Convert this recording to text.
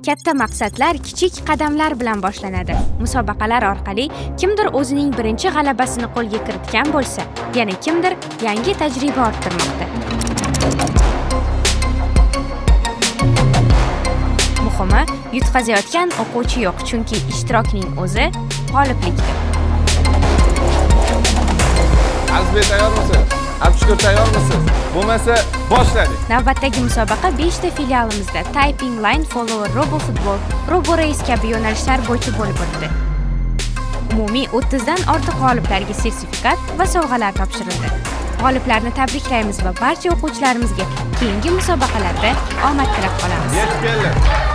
Katta maqsadlar kichik qadamlar bilan boshlanadi. Musobaqalar orqali kimdir o'zining birinchi g'alabasini qo'lga kiritgan bo'lsa, yana kimdir yangi tajriba orttirmoqda. Muhimi, yutqazayotgan o'quvchi yo'q, chunki ishtirokning o'zi g'oliblikdir. Azizbek, tayyormisiz? Abshukur, tayyormisiz? Bo'lmasa, boshladik. Navbatdagi musobaqa 5 ta filialimizda Typing Line, Follower, RoboFootball, RoboRace kabi yo'nalishlar bo'yicha bo'lib o'tdi. Umumiy 30 dan ortiq g'oliblarga sertifikat va sovg'alar topshirildi. G'oliblarni tabriklaymiz va barcha o'quvchilarimizga keyingi musobaqalarda omad tilab qolamiz. Yetib keldi.